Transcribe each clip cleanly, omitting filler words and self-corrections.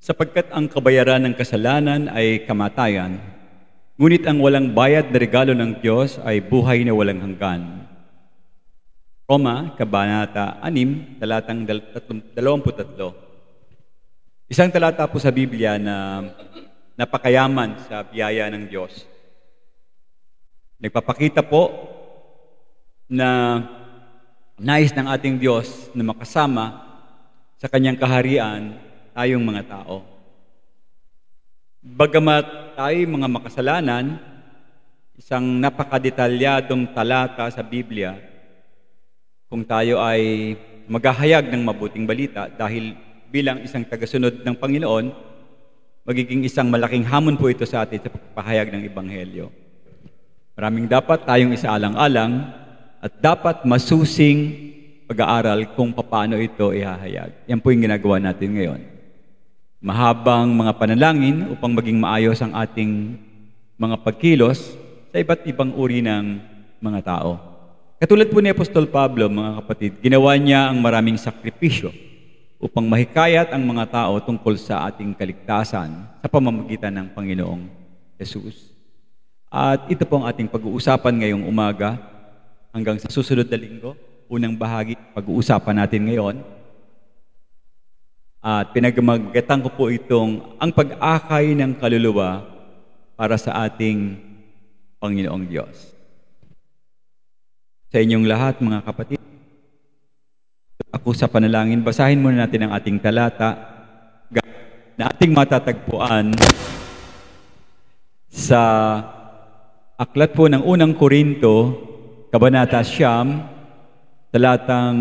Sapagkat ang kabayaran ng kasalanan ay kamatayan, ngunit ang walang bayad na regalo ng Diyos ay buhay na walang hanggan. Roma, Kabanata 6, talatang 23. Isang talata po sa Biblia na napakayaman sa biyaya ng Diyos. Nagpapakita po na nais ng ating Diyos na makasama sa kanyang kaharian tayong mga tao. Bagamat tayo mga makasalanan, isang napakadetalyadong talata sa Biblia kung tayo ay maghahayag ng mabuting balita dahil bilang isang tagasunod ng Panginoon, magiging isang malaking hamon po ito sa atin sa pagpapahayag ng Ebanghelyo. Maraming dapat tayong isaalang-alang at dapat masusing pag-aaral kung paano ito ihahayag. Yan po yung ginagawa natin ngayon. Mahabang mga panalangin upang maging maayos ang ating mga pagkilos sa iba't ibang uri ng mga tao. Katulad po ni Apostol Pablo, mga kapatid, ginawa niya ang maraming sakripisyo upang mahikayat ang mga tao tungkol sa ating kaligtasan sa pamamagitan ng Panginoong Jesus. At ito po ang ating pag-uusapan ngayong umaga hanggang sa susunod na linggo. Unang bahagi, pag-uusapan natin ngayon. At pinagmagatan ko po itong ang pag-akay ng kaluluwa para sa ating Panginoong Diyos. Sa inyong lahat, mga kapatid, ako sa panalangin, basahin muna natin ang ating talata na ating matatagpuan sa aklat po ng unang Korinto, Kabanata 9, talatang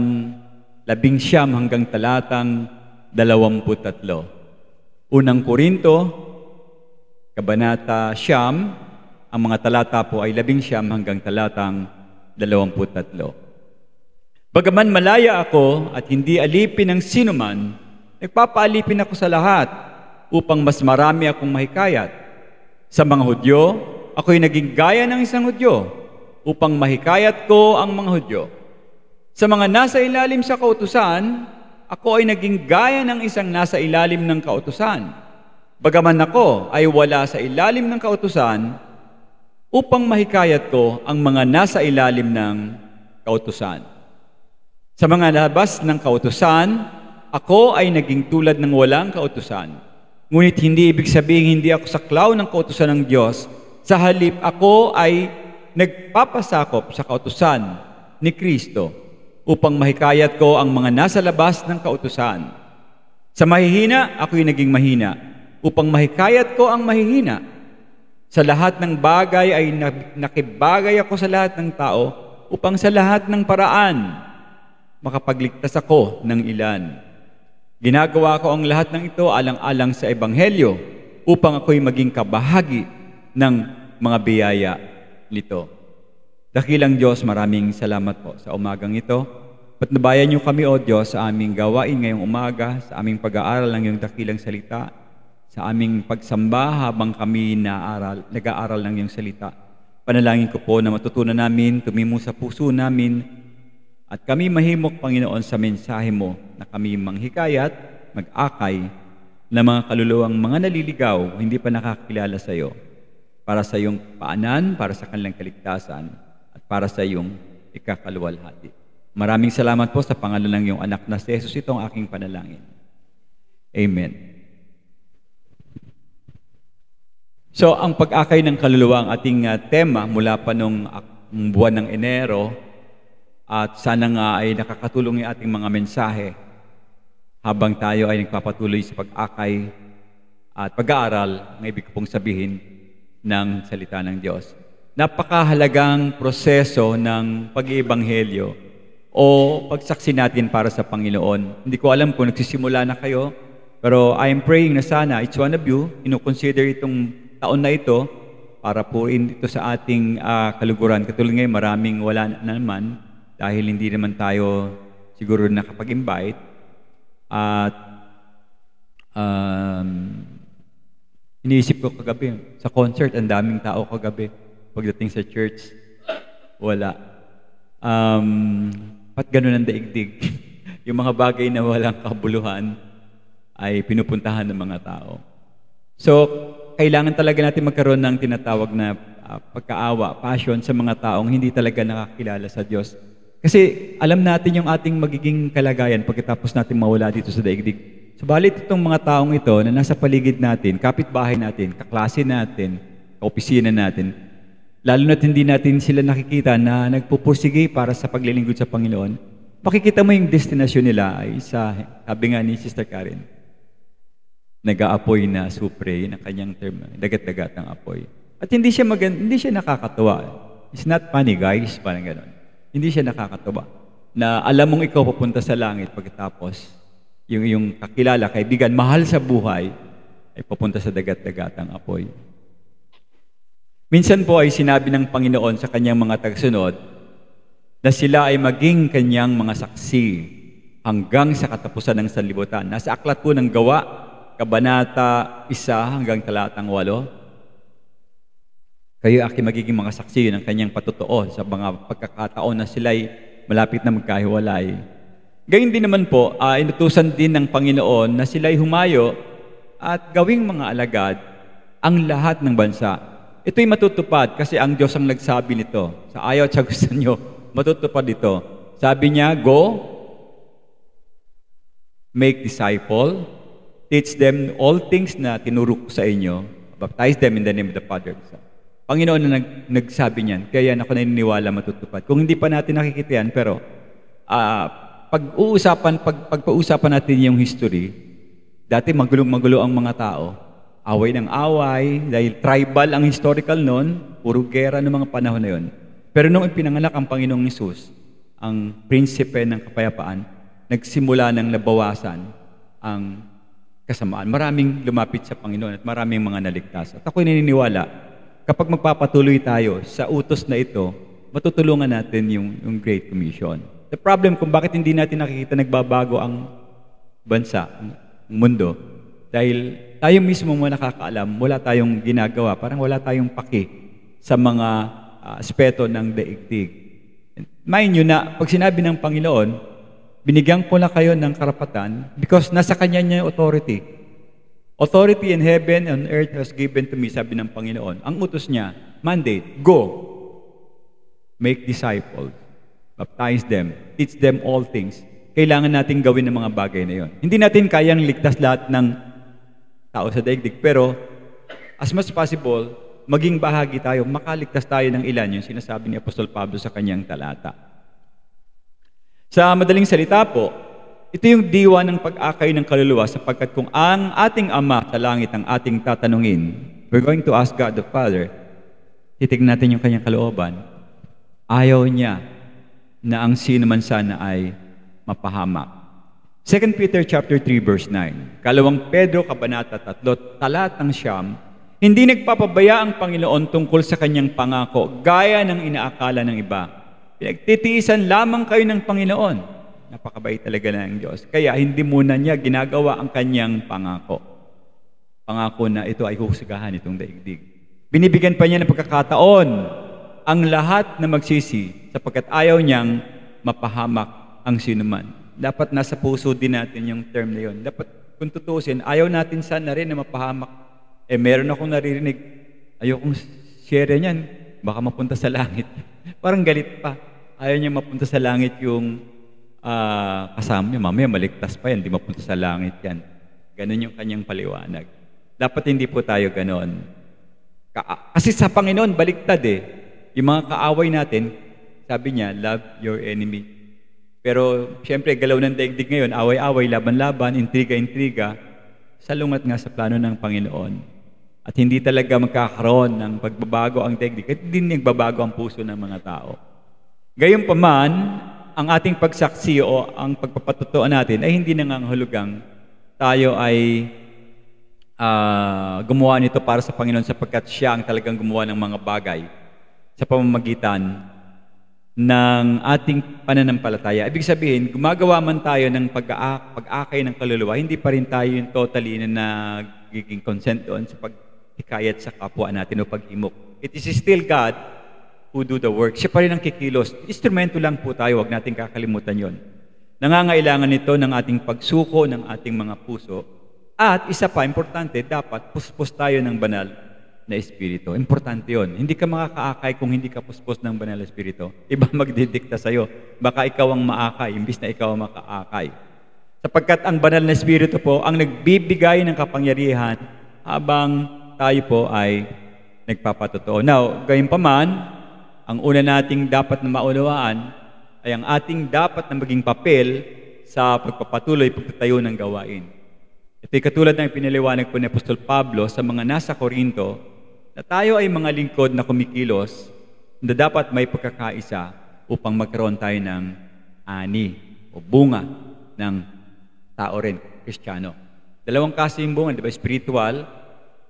19 hanggang talatang 23. Unang Korinto, Kabanata 9, ang mga talata po ay 19 hanggang talatang 23. Bagaman malaya ako at hindi alipin ng sinuman, nagpapaalipin ako sa lahat upang mas marami akong mahikayat. Sa mga Hudyo, ako'y naging gaya ng isang Hudyo upang mahikayat ko ang mga Hudyo. Sa mga nasa ilalim sa kautusan, ako ay naging gaya ng isang nasa ilalim ng kautusan. Bagaman ako ay wala sa ilalim ng kautusan, upang mahikayat ko ang mga nasa ilalim ng kautusan. Sa mga labas ng kautusan, ako ay naging tulad ng walang kautusan. Ngunit hindi ibig sabihin hindi ako saklaw ng kautusan ng Diyos. Sa halip ako ay nagpapasakop sa kautusan ni Kristo upang mahikayat ko ang mga nasa labas ng kautusan. Sa mahihina, ako'y naging mahina upang mahikayat ko ang mahihina. Sa lahat ng bagay ay nakibagay ako sa lahat ng tao upang sa lahat ng paraan makapagligtas ako ng ilan. Ginagawa ko ang lahat ng ito alang-alang sa Ebanghelyo upang ako'y maging kabahagi ng mga biyaya nito. Dakilang Diyos, maraming salamat po sa umagang ito. Patnubayan niyo kami, O Diyos, sa aming gawain ngayong umaga, sa aming pag-aaral ng iyong dakilang salita, sa aming pagsamba habang kami nag-aaral ng iyong salita. Panalangin ko po na matutunan namin, tumimo sa puso namin, at kami mahimok, Panginoon, sa mensahe mo na kami manghikayat, mag-akay na mga kaluluwang mga naliligaw, hindi pa nakakilala sa iyo, para sa iyong paanan, para sa kanilang kaligtasan, at para sa iyong ikakaluwalhati. Maraming salamat po sa pangalan ng iyong anak na si Jesus, itong aking panalangin. Amen. So, ang pag-akay ng kaluluwa ang ating tema mula pa nung buwan ng Enero, at sana nga ay nakakatulong yung ating mga mensahe habang tayo ay nagpapatuloy sa pag-akay at pag-aaral ng ibig pong sabihin ng salita ng Diyos. Napakahalagang proseso ng pag-iebanghelyo o pagsaksi natin para sa Panginoon. Hindi ko alam kung nagsisimula na kayo, pero I am praying na sana each one of you, ino-consider itong taon na ito para po ito sa ating kaluguran. Katulad ngayon, maraming wala na naman dahil hindi naman tayo siguro nakapag-invite. At iniisip ko kagabi, sa concert, ang daming tao kagabi. Pagdating sa church, wala. Ba't ganun ang daigdig? Yung mga bagay na walang kabuluhan ay pinupuntahan ng mga tao. So, kailangan talaga natin magkaroon ng tinatawag na pagkaawa, passion sa mga taong hindi talaga nakakilala sa Diyos. Kasi alam natin yung ating magiging kalagayan pagkatapos natin mawala dito sa daigdig. Subalit itong mga taong ito na nasa paligid natin, kapitbahay natin, kaklase natin, kaopisina natin, lalo na't hindi natin sila nakikita na nagpupursige para sa paglilingkod sa Panginoon, makikita mo yung destinasyon nila ay sabi nga ni Sister Karen, nag-aapoy na supre, yun ang kanyang term, dagat-dagat ng apoy. At hindi siya nakakatuwa. It's not funny, guys, parang gano'n. Hindi siya nakakatuwa. Na alam mong ikaw pupunta sa langit pagkatapos, yung kakilala, kaibigan, mahal sa buhay, ay papunta sa dagat-dagatang apoy. Minsan po ay sinabi ng Panginoon sa kanyang mga tagasunod na sila ay maging kanyang mga saksi hanggang sa katapusan ng sanlibutan. Nasa aklat po ng Gawa, Kabanata 1 hanggang talatang 8. Kayo aking magiging mga saksi ng kanyang patotoo sa mga pagkakataon na sila'y malapit na magkahiwalay. Gayun din naman po, inutusan din ng Panginoon na sila'y humayo at gawing mga alagad ang lahat ng bansa. Ito'y matutupad kasi ang Diyos ang nagsabi nito. Sa ayaw at sa gusto nyo, matutupad ito. Sabi niya, go, make disciple, teach them all things na tinuro ko sa inyo, baptize them in the name of the Father. Panginoon na nagsabi niyan, kaya ako naniniwala matutupad. Kung hindi pa natin nakikita yan, pero pagpausapan natin yung history, dati magulo ang mga tao, away ng away, dahil tribal ang historical noon, puro gera ng mga panahon na yun. Pero nung ipinanganak ang Panginoong Hesus, ang prinsipe ng kapayapaan, nagsimula ng nabawasan ang kasamaan. Maraming lumapit sa Panginoon at maraming mga naligtas. At ako'y naniniwala, kapag magpapatuloy tayo sa utos na ito, matutulungan natin yung Great Commission. The problem kung bakit hindi natin nakikita nagbabago ang bansa, ang mundo, dahil tayo mismo mo nakakaalam, wala tayong ginagawa, parang wala tayong paki sa mga aspeto ng daigdig. Mind nyo na, pag sinabi ng Panginoon, binigyan ko na kayo ng karapatan because nasa Kanya niya yung authority. Authority in heaven and earth has given to me, sabi ng Panginoon. Ang utos niya, mandate, go, make disciples, baptize them, teach them all things. Kailangan natin gawin ng mga bagay na yon. Hindi natin kayang ligtas lahat ng tao sa daigdig, pero as much as possible, maging bahagi tayo, makaligtas tayo ng ilan, yung sinasabi ni Apostol Pablo sa kanyang talata. Sa madaling salita po, ito yung diwa ng pag-akay ng kaluluwa sapagkat kung ang ating Ama sa langit ang ating tatanungin, we're going to ask God the Father, titignan natin yung kanyang kalooban, ayaw niya na ang sino man sana ay mapahamak. 2 Peter chapter 3 verse 9. Kalawang Pedro kabanata 3 talatang 9. Hindi nagpapabaya ang Panginoon tungkol sa kanyang pangako gaya ng inaakala ng iba. Pinagtitiisan lamang kayo ng Panginoon. Napakabait talaga ng Diyos. Kaya hindi muna niya ginagawa ang kanyang pangako. Pangako na ito ay huhusgahan itong daigdig. Binibigyan pa niya ng pagkakataon ang lahat na magsisi sapagkat ayaw niyang mapahamak ang sinuman. Dapat nasa puso din natin yung term na yun. Dapat kung tutusin, ayaw natin sana rin na mapahamak. Meron akong naririnig, ayokong share niyan, baka mapunta sa langit. Parang galit pa. Ayaw niya mapunta sa langit yung kasama niya. Mamaya maligtas pa yan, di mapunta sa langit yan. Ganon yung kanyang paliwanag. Dapat hindi po tayo ganon. Kasi sa Panginoon, baliktad eh. Yung mga kaaway natin, sabi niya, love your enemy. Pero, siyempre, galaw ng daigdig ngayon, away-away, laban-laban, intriga-intriga, salungat nga sa plano ng Panginoon. At hindi talaga magkakaroon ng pagbabago ang daigdig, at hindi nagbabago ang puso ng mga tao. Gayunpaman, ang ating pagsaksi o ang pagpapatutuan natin ay hindi nangangahulugang tayo ay gumawa nito para sa Panginoon sapagkat siya ang talagang gumawa ng mga bagay sa pamamagitan ng ating pananampalataya. Ibig sabihin, gumagawa man tayo ng pag-aakay ng kaluluwa, hindi pa rin tayo yung totally na nagiging consent doon sa paghikayat sa kapwa natin o paghimok. It is still God who do the work. Siya pa rin ang kikilos. Instrumento lang po tayo, wag natin kakalimutan yon. Nangangailangan nito ng ating pagsuko ng ating mga puso At isa pa, importante, dapat puspos tayo ng banal na Espiritu. Importante yon. Hindi ka makakaakay kung hindi ka puspos ng banal na Espiritu. Iba magdidikta sa'yo. Baka ikaw ang maakay, imbis na ikaw ang makaakay. Sapagkat ang banal na Espiritu po ang nagbibigay ng kapangyarihan habang tayo po ay nagpapatotoo. Now, gayunpaman, ang una nating dapat na maunawaan ay ang ating dapat na maging papel sa pagpapatuloy, pagtatayo ng gawain. Ito'y katulad ng pinaliwanag po ni Apostol Pablo sa mga nasa Korinto na tayo ay mga lingkod na kumikilos na dapat may pagkakaisa upang magkaroon tayo ng ani o bunga ng tao rin, Kristiyano. Dalawang kasi yung bunga, di ba? Spiritual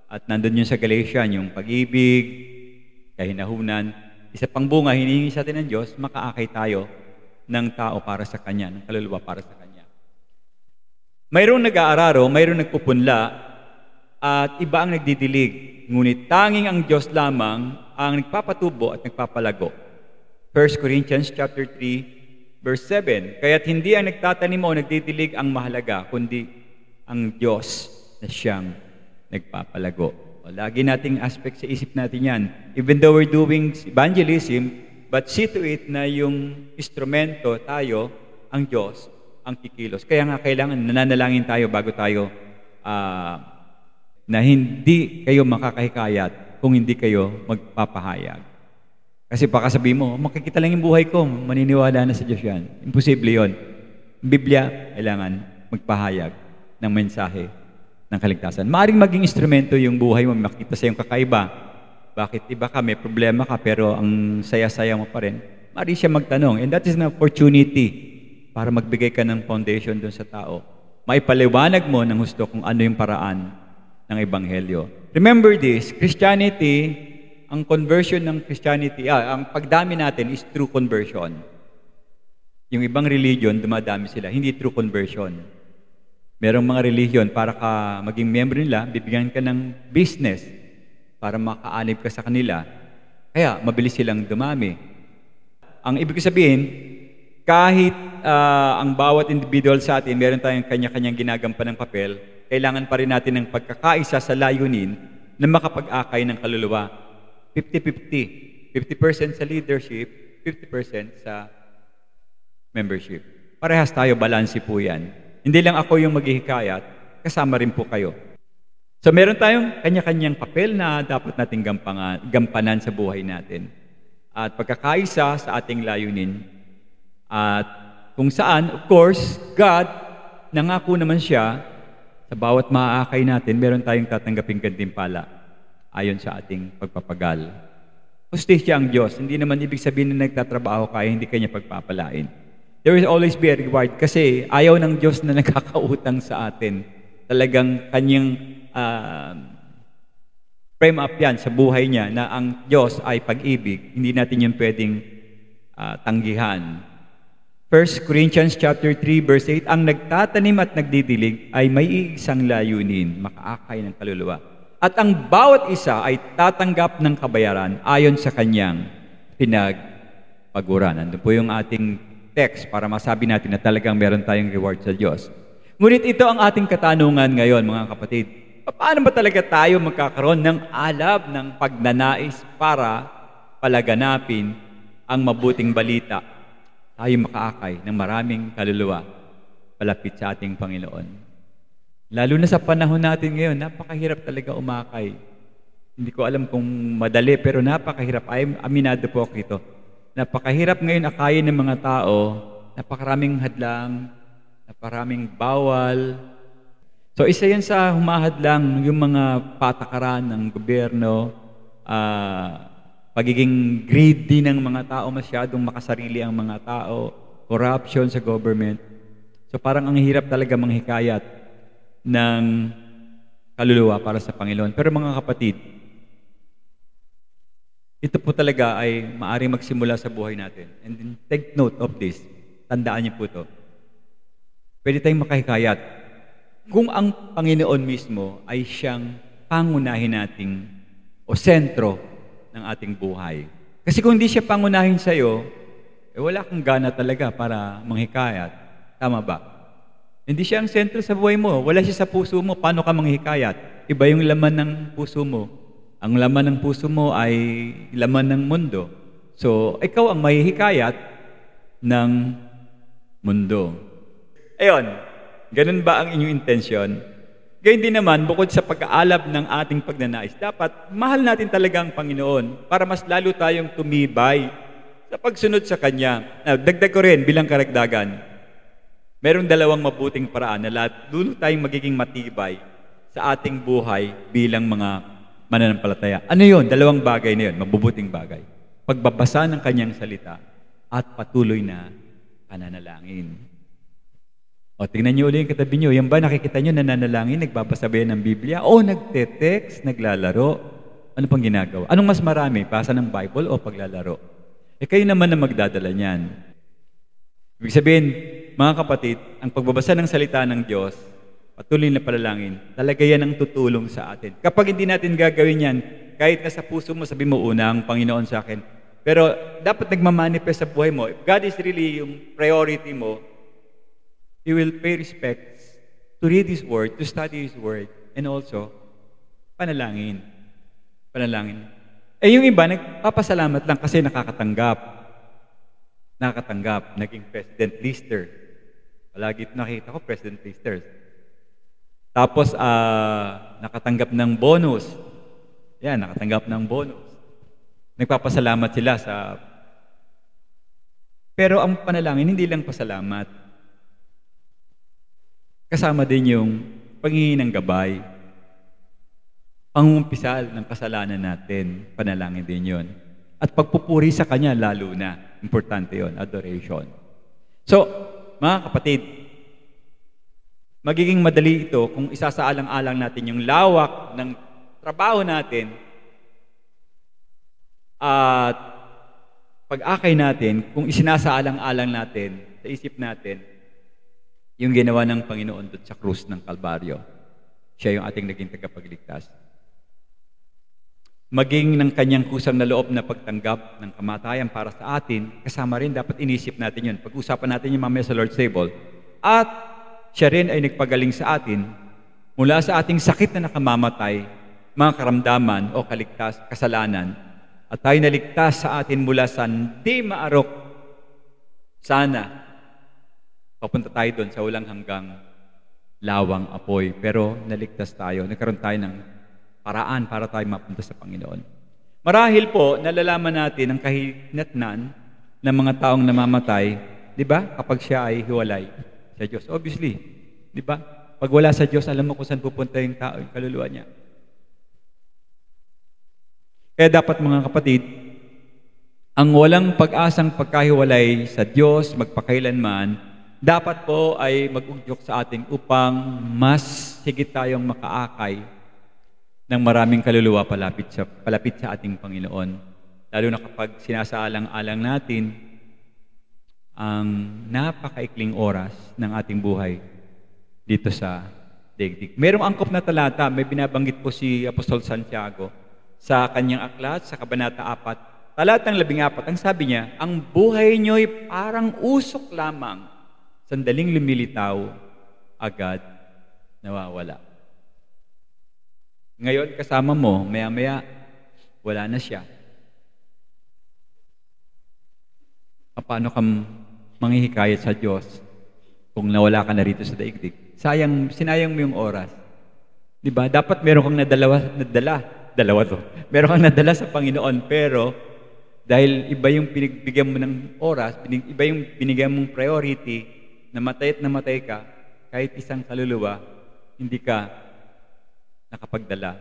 at nandun yun sa Galatian, yung pag-ibig, kahinahunan. Isa pang bunga, hinihingi sa atin ng Diyos, makaakay tayo ng tao para sa Kanya, ng kaluluwa para sa Kanya. Mayroong nag-aararo, mayroong nagpupunla, at iba ang nagdidilig. Ngunit tanging ang Diyos lamang ang nagpapatubo at nagpapalago. 1 Corinthians chapter 3, verse 7. Kaya't hindi ang nagtatanim o nagdidilig ang mahalaga, kundi ang Diyos na siyang nagpapalago. O, lagi nating aspect sa isip natin yan. Even though we're doing evangelism, but see to it na yung instrumento tayo, ang Diyos, ang kikilos. Kaya nga kailangan nananalangin tayo bago tayo na hindi kayo makakahikayat kung hindi kayo magpapahayag. Kasi baka sabihin mo, makikita lang yung buhay ko, maniniwala na sa Diyos yan. Imposible yon. Biblia, kailangan magpahayag ng mensahe ng kaligtasan. Maaring maging instrumento yung buhay mo, makita sa iyong kakaiba. Bakit iba ka, may problema ka, pero ang saya-saya mo pa rin. Maaring siya magtanong. And that is an opportunity para magbigay ka ng foundation doon sa tao. Maipaliwanag mo ng gusto kung ano yung paraan ng Ebanghelyo. Remember this, Christianity, ang conversion ng Christianity, ang pagdami natin is true conversion. Yung ibang religion, dumadami sila, hindi true conversion. Merong mga religion, para ka maging member nila, bibigyan ka ng business para makaanib ka sa kanila. Kaya, mabilis silang dumami. Ang ibig sabihin, kahit ang bawat individual sa atin, meron tayong kanya-kanyang ginagampan ng papel, kailangan pa rin natin ng pagkakaisa sa layunin na makapag-akay ng kaluluwa. 50-50. 50% sa leadership, 50% sa membership. Parehas tayo, balanse po yan. Hindi lang ako yung maghihikayat, kasama rin po kayo. So meron tayong kanya-kanyang papel na dapat nating gampanan sa buhay natin. At pagkakaisa sa ating layunin. At kung saan, of course, God, nangako naman siya, sa bawat maaakay natin, meron tayong tatanggaping gantimpala ayon sa ating pagpapagal. Hustisya ang Diyos. Hindi naman ibig sabihin na nagtatrabaho kaya hindi kanya pagpapalain. There will always be a reward kasi ayaw ng Diyos na nakakautang sa atin. Talagang kanyang frame up yan sa buhay niya na ang Diyos ay pag-ibig. Hindi natin yung pwedeng tanggihan. 1 Corinthians chapter 3 verse 8, ang nagtatanim at nagdidilig ay may isang layunin, makaakay ng kaluluwa. At ang bawat isa ay tatanggap ng kabayaran ayon sa kanyang pinagpaguran. Nandun po yung ating text para masabi natin na talagang meron tayong reward sa Diyos. Ngunit ito ang ating katanungan ngayon, mga kapatid. Paano ba talaga tayo magkakaroon ng alab ng pagnanais para palaganapin ang mabuting balita? Tayo makaakay ng maraming kaluluwa palapit sa ating Panginoon. Lalo na sa panahon natin ngayon, napakahirap talaga umakay. Hindi ko alam kung madali, pero napakahirap. Aminado po ako ito. Napakahirap ngayon akayin ng mga tao, napakaraming hadlang, napakaraming bawal. So isa yan sa humahadlang yung mga patakaran ng gobyerno, pagiging greedy ng mga tao, masyadong makasarili ang mga tao, corruption sa government. So parang ang hirap talaga manghikayat ng kaluluwa para sa Panginoon. Pero mga kapatid, ito po talaga ay maaaring magsimula sa buhay natin. And then take note of this. Tandaan niyo po ito. Pwede tayong makahikayat kung ang Panginoon mismo ay siyang pangunahin nating o sentro ng ating buhay. Kasi kung hindi siya pangunahin sa iyo, wala kang gana talaga para manghikayat. Tama ba? Hindi siya ang sentro sa buhay mo. Wala siya sa puso mo. Paano ka manghikayat? Iba yung laman ng puso mo. Ang laman ng puso mo ay laman ng mundo. So, ikaw ang mahihikayat ng mundo. Ayon, ganun ba ang inyong intensyon? Gayun din naman, bukod sa pag-aalab ng ating pagnanais, dapat mahal natin talaga ang Panginoon para mas lalo tayong tumibay sa pagsunod sa Kanya. Dagdag ko rin bilang karagdagan, merong dalawang mabuting paraan na doon tayong magiging matibay sa ating buhay bilang mga mananampalataya. Ano yun? Dalawang bagay na yun, mabubuting bagay. Pagbabasa ng Kanyang salita at patuloy na pananalangin. O, tingnan niyo ulit yung katabi niyo. Yan ba nakikita niyo nananalangin, nagbabasa ba yan ng Biblia? O nagte-text, naglalaro? Ano pang ginagawa? Anong mas marami? Basa ng Bible o paglalaro? Kayo naman na magdadala niyan. Ibig sabihin, mga kapatid, ang pagbabasa ng salita ng Diyos, patuloy na panalangin, talaga yan ang tutulong sa atin. Kapag hindi natin gagawin yan, kahit nasa puso mo, sabi mo, una ang Panginoon sa akin. Pero dapat nagmamanifest sa buhay mo. If God is really yung priority mo, you will pay respect to read His Word, to study His Word, and also, panalangin. Panalangin. Yung iba, nagpapasalamat lang kasi nakakatanggap. Naging President Lister. Palagi nakita ko, President Lister. Tapos, nakatanggap ng bonus. Yan, nakatanggap ng bonus. Nagpapasalamat sila sa... Pero ang panalangin, hindi lang pasalamat. Kasama din yung panghingi ng gabay. Pangumpisal ng kasalanan natin, panalangin din yun. At pagpupuri sa Kanya, lalo na. Importante yon, adoration. So, mga kapatid, magiging madali ito kung isasaalang-alang natin yung lawak ng trabaho natin at pag-akay natin, kung isinasaalang-alang natin sa isip natin, yung ginawa ng Panginoon doon sa krus ng Kalbaryo. Siya yung ating naging tagapagligtas. Maging ng Kanyang kusang na loob na pagtanggap ng kamatayan para sa atin, kasama rin dapat inisip natin yun. Pag-usapan natin yung mamaya sa Lord's Table. At siya rin ay nagpagaling sa atin mula sa ating sakit na nakamamatay, mga karamdaman o kasalanan. At tayo naligtas sa atin mula sa hindi maarok. Sana papunta tayo doon sa walang hanggang lawang apoy. Pero naligtas tayo. Nagkaroon tayo ng paraan para tayo mapunta sa Panginoon. Marahil po, nalalaman natin ang kahinatnan ng mga taong namamatay, di ba? Kapag siya ay hiwalay sa Diyos. Obviously, di ba? Pag wala sa Diyos, alam mo kung saan pupunta yung tao, yung kaluluwa niya. Kaya dapat mga kapatid, ang walang pag-asang pagkahiwalay sa Diyos, magpakailanman, dapat po ay mag-ugyok sa atin upang mas higit tayong makaakay ng maraming kaluluwa palapit sa ating Panginoon. Lalo na kapag sinasaalang-alang natin ang napakaikling oras ng ating buhay dito sa daigdig. Merong angkop na talata, may binabanggit po si Apostol Santiago sa kanyang aklat, sa Kabanata 4, talatang 14, ang sabi niya, ang buhay niyo'y parang usok lamang, sandaling lumilitaw, agad nawawala. Ngayon, kasama mo, maya-maya, wala na siya. Paano ka manghihikayat sa Diyos kung nawala ka na rito sa daigdig? Sinayang mo yung oras. Diba? Dapat meron kang meron kang nadala sa Panginoon, pero dahil iba yung pinagbigyan mo ng oras, iba yung binigyan mong priority, namatay at namatay ka, kahit isang kaluluwa, hindi ka nakapagdala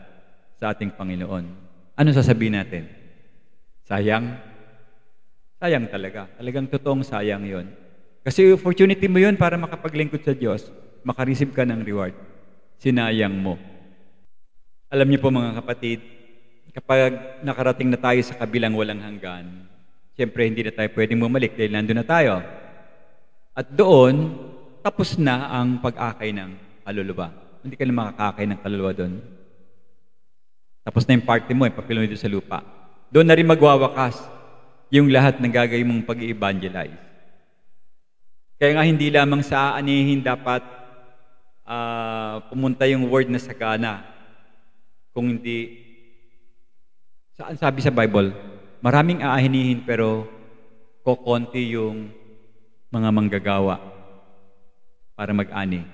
sa ating Panginoon. Ano sasabihin natin? Sayang? Sayang talaga. Talagang totoong sayang yon. Kasi opportunity mo yon para makapaglingkod sa Diyos, makareceive ka ng reward. Sinayang mo. Alam niyo po mga kapatid, kapag nakarating na tayo sa kabilang walang hanggan, siyempre hindi na tayo pwedeng bumalik dahil nandun na tayo. At doon, tapos na ang pag-akay ng kaluluwa. Hindi ka na makakakay ng kaluluwa doon. Tapos na yung party mo, yung papel mo doon sa lupa. Doon na rin magwawakas yung lahat ng gagawin mong pag-i-evangelize. Kaya nga hindi lamang sa aanihin dapat pumunta yung word na sagana. Kung hindi, saan sabi sa Bible, maraming aahinihin pero kokonti yung mga manggagawa para mag-ani.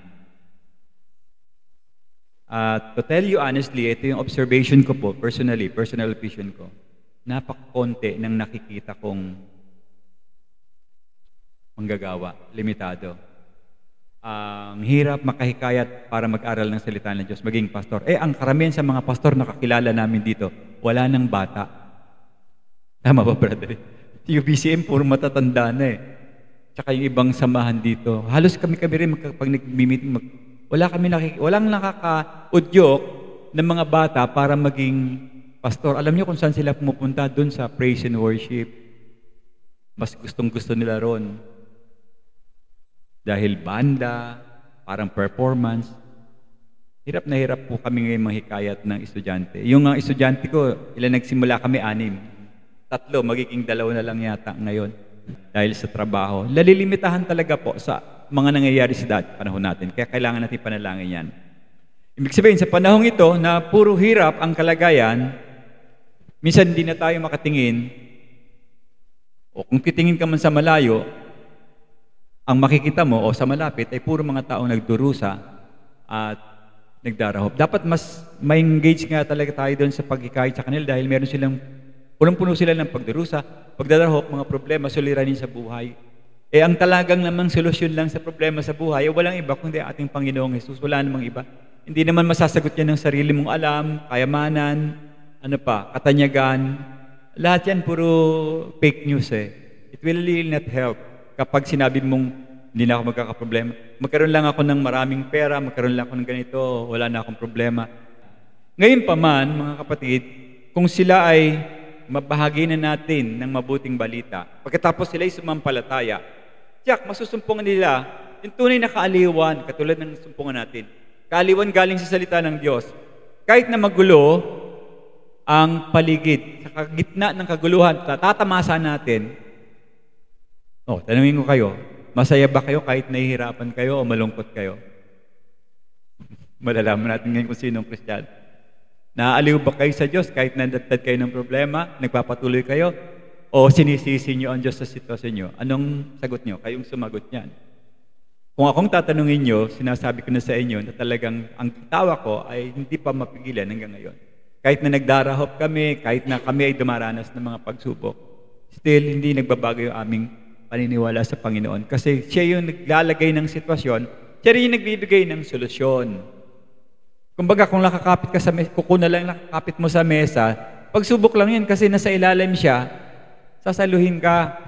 To tell you honestly, ito yung observation ko po, personal vision ko. Napakakonti ng nakikita kong manggagawa, limitado. Ang hirap makahikayat para mag-aral ng salita ng Diyos, maging pastor. Ang karamihan sa mga pastor na kakilala namin dito, wala nang bata. Tama ba, brother? Yung BCM, puro matatanda na eh. Tsaka yung ibang samahan dito. Halos kami rin, pag nag-meeting, walang nakaka-udyok ng mga bata para maging pastor. Alam niyo kung saan sila pumupunta? Doon sa praise and worship. Mas gustong-gusto nila ron. Dahil banda, parang performance. Hirap na hirap po kami ngayon mahikayat ng estudyante. Yung estudyante ko, ilan nagsimula kami, 6. 3, magiging 2 na lang yata ngayon. Dahil sa trabaho. Lalilimitahan talaga po sa mga nangyayari sa panahon natin. Kaya kailangan natin panalangin yan. Ibig sabihin, sa panahong ito na puro hirap ang kalagayan, minsan hindi na tayo makatingin, o kung titingin ka man sa malayo, ang makikita mo o sa malapit ay puro mga taong nagdurusa at nagdarahop. Dapat mas ma-engage nga talaga tayo doon sa paghikayat sa kanila dahil meron silang, punong-puno sila ng pagdurusa, pagdarahop, mga problema, suliranin sa buhay. Ang talagang namang solusyon lang sa problema sa buhay, walang iba kundi ating Panginoong Jesus. Wala namang iba. Hindi naman masasagot yan ng sarili mong alam, kayamanan, katanyagan. Lahat yan puro fake news eh. It will really not help kapag sinabi mong hindi na ako magkakaproblema. Magkaroon lang ako ng maraming pera, magkaroon lang ako ng ganito, wala na akong problema. Ngayon pa man, mga kapatid, kung sila ay mabahagi na natin ng mabuting balita, pagkatapos sila ay sumampalataya, masusumpungan nila yung tunay na kaaliwan, katulad ng sumpungan natin. Kaaliwan galing sa salita ng Diyos. Kahit na magulo ang paligid, sa gitna ng kaguluhan, tatamasa natin. Tanungin ko kayo, masaya ba kayo kahit nahihirapan kayo o malungkot kayo? Malalaman natin ngayon kung sinong Kristiyano. Naaaliw ba kayo sa Diyos kahit nandatad kayo ng problema, nagpapatuloy kayo, o sinisisi nyo ang Diyos sa sitwasyon nyo? Anong sagot nyo? Kayong sumagot niyan. Kung akong tatanungin nyo, sinasabi ko na sa inyo na talagang ang tawa ko ay hindi pa mapigilan hanggang ngayon. Kahit na nagdarahop kami, kahit na kami ay dumaranas ng mga pagsubok, still hindi nagbabago yung aming paniniwala sa Panginoon. Kasi siya yung naglalagay ng sitwasyon, siya rin yung nagbibigay ng solusyon. Kumbaga, kung nakakapit ka sa mesa, kuko na lang nakakapit mo sa mesa, pagsubok lang yan kasi nasa ilalim siya, sasaluhin ka.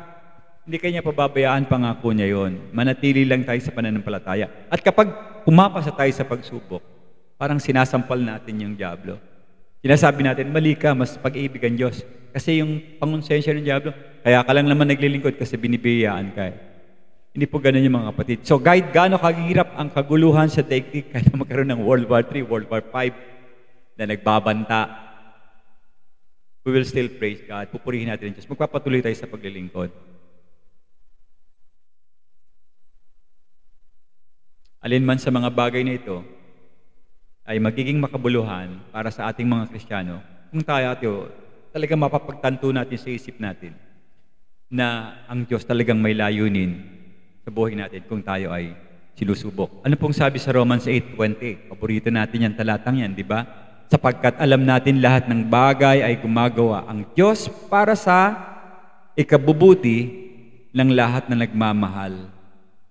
Hindi kanya pababayaan, pangako niya yon. Manatili lang tayo sa pananampalataya. At kapag pumapasa tayo sa pagsubok, parang sinasampal natin yung diablo. Sinasabi natin, mali ka, mas pag-ibig ang Diyos. Kasi yung pangonsensya ng diablo, kaya ka lang naman naglilingkod kasi binibiyayaan ka. Hindi po ganun yung mga kapatid. So, kahit gaano kagihirap ang kaguluhan sa daigdig, kahit magkaroon ng World War III, World War V, na nagbabanta, we will still praise God. Pupurihin natin ang Diyos. Magpapatuloy tayo sa paglilingkod. Alin man sa mga bagay na ito ay magiging makabuluhan para sa ating mga Kristiyano kung tayo talagang mapapagtanto natin sa isip natin na ang Diyos talagang may layunin sa buhay natin kung tayo ay sinusubok. Ano pong sabi sa Romans 8:20? Paborito natin yan, talatang yan, di ba? Sapagkat alam natin lahat ng bagay ay gumagawa ang Diyos para sa ikabubuti ng lahat na nagmamahal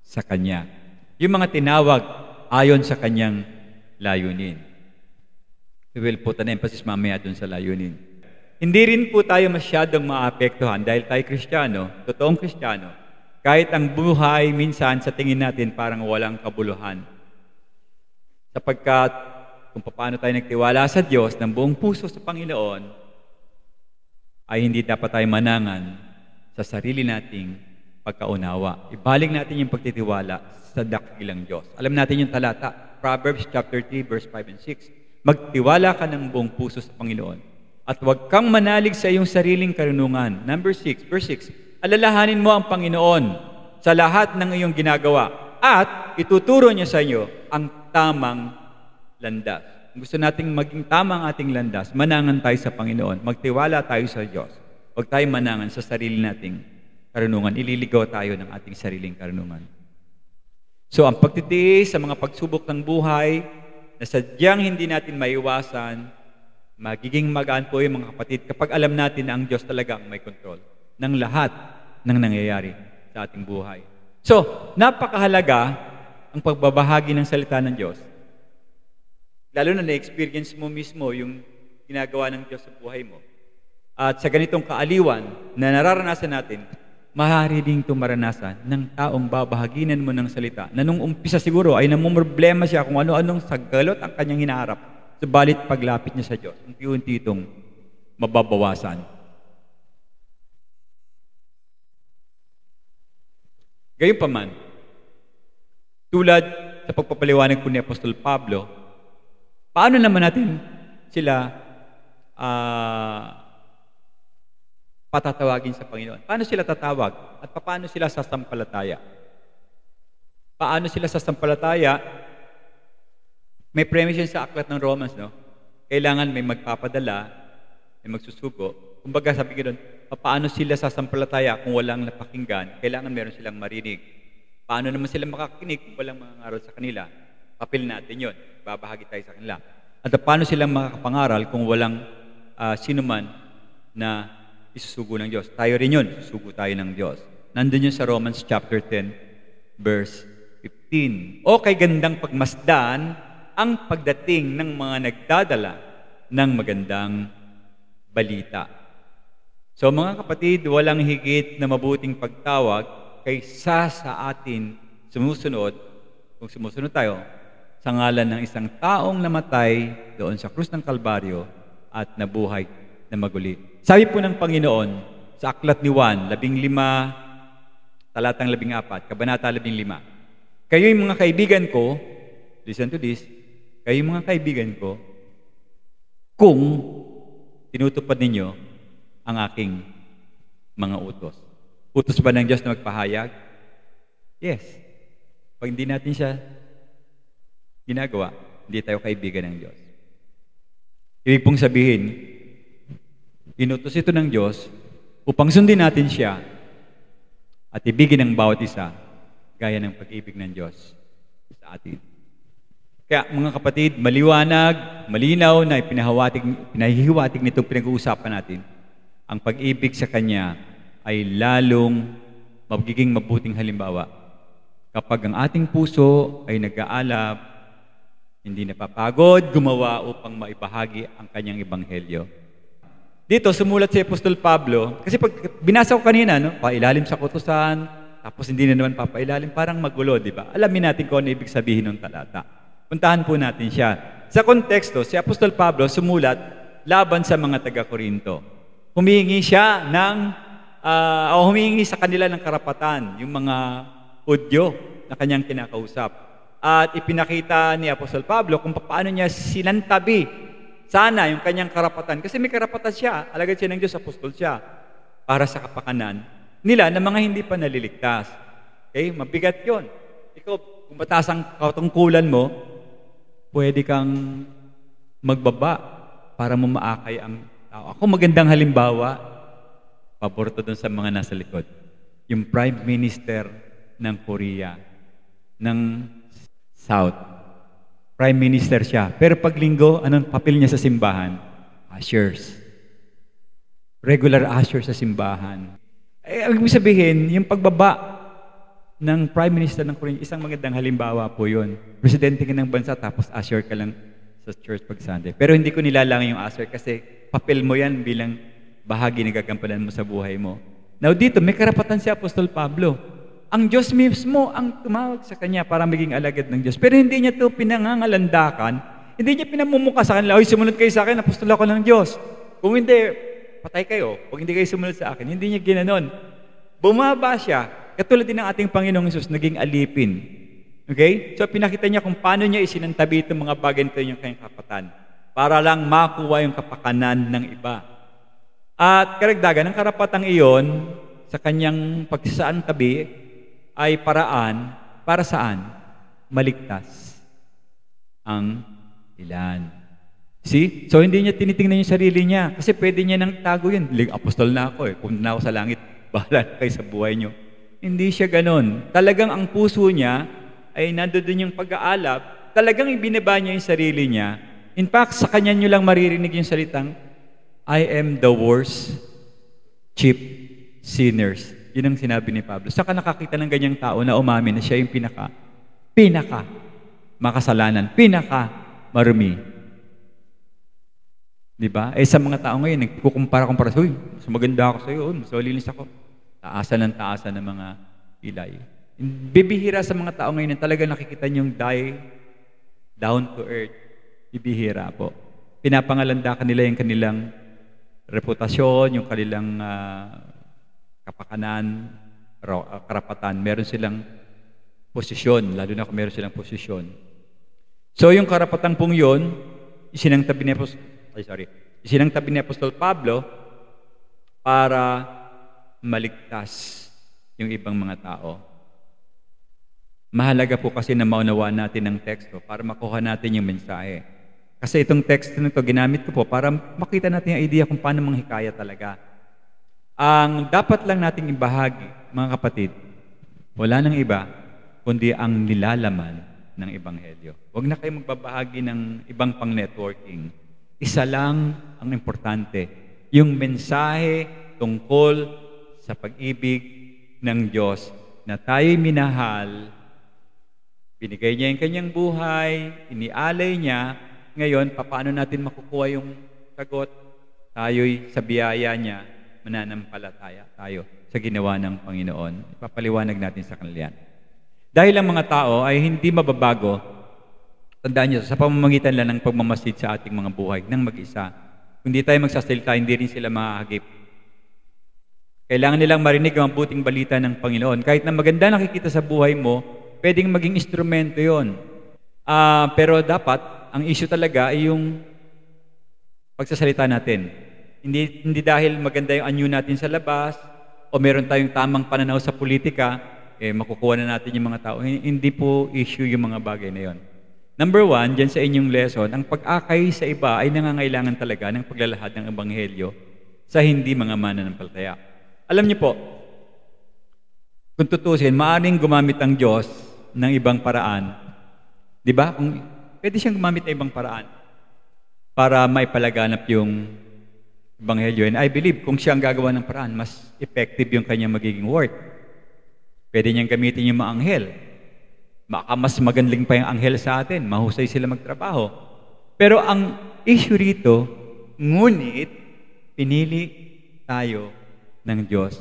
sa Kanya. Yung mga tinawag ayon sa Kanyang layunin. We will put an emphasis mamaya dun sa layunin. Hindi rin po tayo masyadong maapektuhan dahil tayo Kristiyano, totoong Kristiyano, kahit ang buhay minsan sa tingin natin parang walang kabuluhan. Sapagkat kung paano tayo nagtiwala sa Diyos ng buong puso sa Panginoon, ay hindi dapat tayo manangan sa sarili nating pagkaunawa. Ibalik natin yung pagtitiwala sa dakilang Diyos. Alam natin yung talata, Proverbs chapter 3, verse 5 and 6. Magtiwala ka ng buong puso sa Panginoon at huwag kang manalig sa iyong sariling karunungan. Number 6, verse 6. Alalahanin mo ang Panginoon sa lahat ng iyong ginagawa at ituturo niya sa inyo ang tamang landas. Kung gusto nating maging tamang ating landas, manangan tayo sa Panginoon, magtiwala tayo sa Diyos. Huwag tayo manangan sa sarili nating karunungan. Ililigaw tayo ng ating sariling karunungan. So, ang pagtitiis sa mga pagsubok ng buhay na sadyang hindi natin maiwasan, magiging magaan po yung mga kapatid kapag alam natin na ang Diyos talaga ang may control ng lahat ng nangyayari sa ating buhay. So, napakahalaga ang pagbabahagi ng salita ng Diyos. Lalo na na-experience mo mismo yung ginagawa ng Diyos sa buhay mo. At sa ganitong kaaliwan na nararanasan natin, maaari ding tumaranasan ng taong babahaginan mo ng salita na nung umpisa siguro ay namumroblema siya kung ano-anong sagalot ang kanyang hinaharap. Subalit paglapit niya sa Diyos, unti-unti itong mababawasan. Gayunpaman, tulad sa pagpapaliwanag po ni Apostol Pablo, paano naman natin sila patatawagin sa Panginoon? Paano sila tatawag? At paano sila sasampalataya? Paano sila sasampalataya? May premise yun sa aklat ng Romans, no? Kailangan may magpapadala, may magsusugo. Kumbaga sabi ko doon, paano sila sasampalataya kung walang napakinggan? Kailangan meron silang marinig. Paano naman sila makakinig kung walang mangangaral sa kanila? Papel natin yun. Babahagi tayo sa kanila. At paano sila makakapangaral kung walang sino man na isusugo ng Diyos? Tayo rin yun. Isusugo tayo ng Diyos. Nandun yun sa Romans chapter 10, verse 15. O kay gandang pagmasdan ang pagdating ng mga nagdadala ng magandang balita. So mga kapatid, walang higit na mabuting pagtawag kaysa sa atin sumusunod, kung sumusunod tayo, sa ngalan ng isang taong namatay doon sa krus ng Kalbaryo at nabuhay na maguli. Sabi po ng Panginoon sa aklat ni Juan, 15, talatang 14, kabanata 15, kayo'y mga kaibigan ko, listen to this, kayo'y mga kaibigan ko, kung tinutupad ninyo ang aking mga utos. Utos ba ng Diyos na magpahayag? Yes. Pag hindi natin siya ginagawa, hindi tayo kaibigan ng Diyos. Ibig pong sabihin, inutos ito ng Diyos upang sundin natin siya at ibigin ng bawat isa gaya ng pag-ibig ng Diyos sa atin. Kaya mga kapatid, maliwanag, malinaw na pinahihiwatig nitong pinag-uusapan natin. Ang pag-ibig sa Kanya ay lalong magiging mabuting halimbawa kapag ang ating puso ay nag-aalab, hindi napapagod, gumawa upang maibahagi ang Kanyang Ebanghelyo. Dito, sumulat si Apostol Pablo, kasi pag binasa ko kanina, no, pailalim sa kutusan, tapos hindi na naman papailalim, parang magulo, di ba? Alamin natin kung ano ibig sabihin ng talata. Puntahan po natin siya. Sa konteksto, si Apostol Pablo sumulat laban sa mga taga-Korinto. Humihingi siya humihingi sa kanila ng karapatan, yung mga Hudyo na kanyang kinakausap. At ipinakita ni Apostol Pablo kung paano niya sinantabi sana yung kanyang karapatan. Kasi may karapatan siya, alagad siya ng Diyos, apostol siya, para sa kapakanan nila na mga hindi pa naliligtas. Okay? Mabigat yon. Ikaw, kung mataas ang katungkulan mo, pwede kang magbaba para mo maakay ang tao. Ako magandang halimbawa, paborto doon sa mga nasa likod. Yung Prime Minister ng Korea, ng South. Prime Minister siya. Pero pag linggo, anong papel niya sa simbahan? Ushers. Regular usher sa simbahan. Ibig sabihin, yung pagbaba ng Prime Minister ng Korea, isang magandang halimbawa po yun. Presidente ka ng bansa, tapos usher ka lang sa church pag Sunday. Pero hindi ko nilalang yung usher kasi papel mo yan bilang bahagi na gagampanan mo sa buhay mo. Now dito, may karapatan si Apostol Pablo. Ang Diyos mismo ang tumawag sa kanya para maging alagad ng Diyos. Pero hindi niya ito pinangangalandakan. Hindi niya pinamumuka sa kanila, "Oy, sumunod kayo sa akin, apostol ako ng Diyos." Kung hindi, patay kayo. Kung hindi kayo sumunod sa akin, hindi niya ginanon. Bumaba siya. Katulad din ng ating Panginoong Hesus, naging alipin. Okay? So pinakita niya kung paano niya isinantabi itong mga bagay nito yung kanyang kapatan para lang makuha yung kapakanan ng iba. At karagdagan, ang karapatang iyon sa kanyang pagsasaan tabi ay paraan Para saan? Maligtas ang ilan. See? So hindi niya tinitingnan yung sarili niya. Kasi pwede niya nang tago yun. Apostol na ako eh. Kung na ako sa langit, bahala na kayo sa buhay niyo. Hindi siya ganon. Talagang ang puso niya ay nandoon yung pag-aalab. Talagang ibinaba niya yung sarili niya. In fact, sa kanya niyo lang maririnig yung salitang, I am the worst chief sinners. Yun ang sinabi ni Pablo. Saka nakakita ng ganyang tao na umamin na siya yung pinaka makasalanan, marumi. Diba? Sa mga tao ngayon, nagkukumpara, uy, mas maganda ako sa iyo, mas malinis ako. Taasan ng mga ilay. Bibihira sa mga tao ngayon na talaga nakikita niyong down to earth. Bibihira po. Pinapangalandakan nila yung kanilang reputasyon, yung kanilang kapakanan, karapatan. Meron silang posisyon, lalo na kung meron silang posisyon. So yung karapatan pong yun, isinangtabi ni Apostol Pablo para maligtas yung ibang mga tao. Mahalaga po kasi na maunawaan natin ang teksto para makuha natin yung mensahe. Kasi itong teksto na ito, ginamit ko po para makita natin yung idea kung paano manghikaya talaga. Ang dapat lang nating ibahagi, mga kapatid, wala nang iba, kundi ang nilalaman ng Ebanghelyo. Huwag na kayo magbabahagi ng ibang pang-networking. Isa lang ang importante, yung mensahe tungkol sa pag-ibig ng Diyos na tayo'y minahal, binigay niya yung kanyang buhay, inialay niya, ngayon, paano natin makukuha yung sagot? Tayo'y sa biyaya niya, mananampalataya tayo sa ginawa ng Panginoon. Ipapaliwanag natin sa kanila yan. Dahil ang mga tao ay hindi mababago, tandaan niyo, sa pamamagitan lang ng pagmamasid sa ating mga buhay ng mag-isa. Kung di tayo magsasalita, hindi rin sila mahahagip. Kailangan nilang marinig ang mabuting balita ng Panginoon. Kahit na maganda nakikita sa buhay mo, pwedeng maging instrumento yon. Pero dapat, ang issue talaga ay yung pagsasalita natin. Hindi dahil maganda yung anyo natin sa labas, o meron tayong tamang pananaw sa politika, makukuha na natin yung mga tao. Hindi po issue yung mga bagay na yon. Number 1, dyan sa inyong lesson, ang pag-akay sa iba ay nangangailangan talaga ng paglalahad ng Ebanghelyo sa hindi mga mananampalataya. Alam niyo po, kung tutusin, maaaring gumamit ang Diyos ng ibang paraan. Di ba? Pwede siyang gumamit ng ibang paraan para maipalaganap yung Ebanghelyo. And I believe, kung siya ang gagawa ng paraan, mas effective yung kanyang magiging work. Pwede niyang gamitin yung mga anghel. Baka mas magandang pa yung anghel sa atin. Mahusay sila magtrabaho. Pero ang issue rito, ngunit, pinili tayo ng Diyos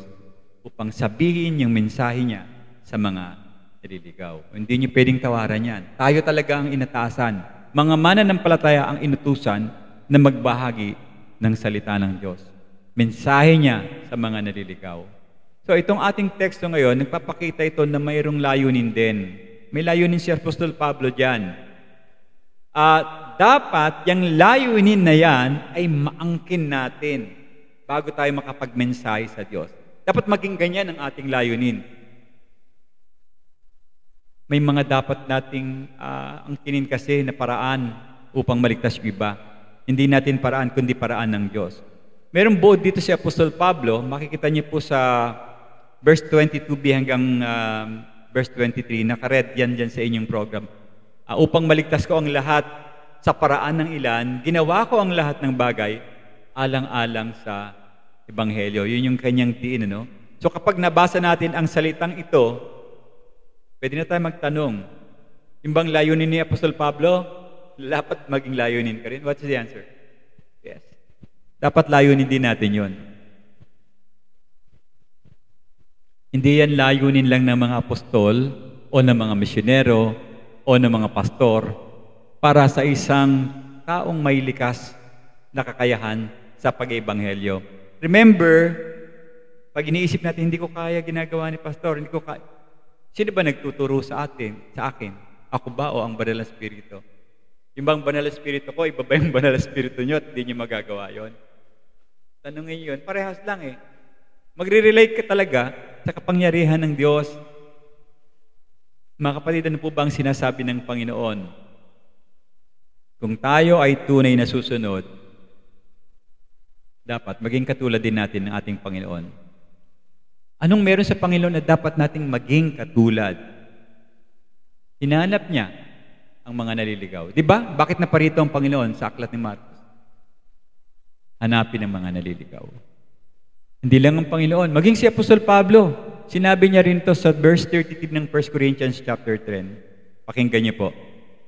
upang sabihin yung mensahe niya sa mga naliligaw. Hindi niyo pwedeng tawaran yan. Tayo talaga ang inatasan. Mga mananampalataya ang inutusan na magbahagi ng salita ng Diyos. Mensahe niya sa mga naliligaw. So itong ating teksto ngayon, nagpapakita ito na mayroong layunin din. May layunin si Apostol Pablo dyan. Dapat yung layunin na yan ay maangkin natin bago tayo makapagmensahe sa Diyos. Dapat maging ganyan ang ating layunin. May mga dapat nating angkinin kasi na paraan upang maligtas yung iba. Hindi natin paraan, kundi paraan ng Diyos. Merong buod dito si Apostol Pablo, makikita niyo po sa verse 22b hanggang verse 23, naka-red yan dyan sa inyong program. Upang maligtas ko ang lahat sa paraan ng ilan, ginawa ko ang lahat ng bagay alang-alang sa Ebanghelyo. Yun yung kanyang diin, ano? So kapag nabasa natin ang salitang ito, pwede na tayo magtanong, yung bang layunin ni Apostol Pablo, dapat maging layunin ka rin? What's the answer? Yes. Dapat layunin din natin yon. Hindi yan layunin lang ng mga apostol o ng mga misyonero o ng mga pastor para sa isang taong may likas na kakayahan sa pag-ebanghelyo. Remember, pag iniisip natin, hindi ko kaya ginagawa ni pastor, hindi ko kaya. Sino ba nagtuturo sa akin? Ako ba o ang Banal na Espiritu? Yung bang Banal na Espiritu ko, iba ba yung Banal na Espiritu nyo at hindi nyo magagawa yon? Tanungin yun, parehas lang eh. Magre-relate ka talaga sa kapangyarihan ng Diyos. Mga kapatid, ano po ba ang sinasabi ng Panginoon? Kung tayo ay tunay na susunod, dapat maging katulad din natin ng ating Panginoon. Anong meron sa Panginoon na dapat nating maging katulad? Hinanap niya ang mga naliligaw. Di ba? Bakit naparito ang Panginoon sa aklat ni Marcos? Hanapin ang mga naliligaw. Hindi lang ang Panginoon. Maging si Apostol Pablo, sinabi niya rin to sa verse 33 ng 1 Corinthians chapter 10. Pakinggan niyo po.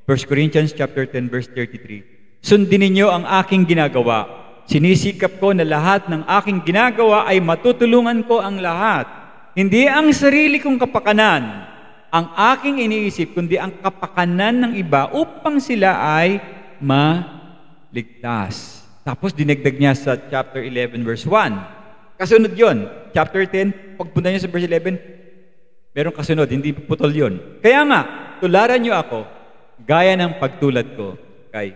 1 Corinthians chapter 10 verse 33. Sundin ninyo ang aking ginagawa. Sinisikap ko na lahat ng aking ginagawa ay matutulungan ko ang lahat. Hindi ang sarili kong kapakanan ang aking iniisip, kundi ang kapakanan ng iba upang sila ay maligtas. Tapos dinagdag niya sa chapter 11 verse 1. Kasunod yon. Chapter 10, pagpunta niyo sa verse 11, merong kasunod, hindi putol yon. Kaya nga, tularan niyo ako, gaya ng pagtulad ko kay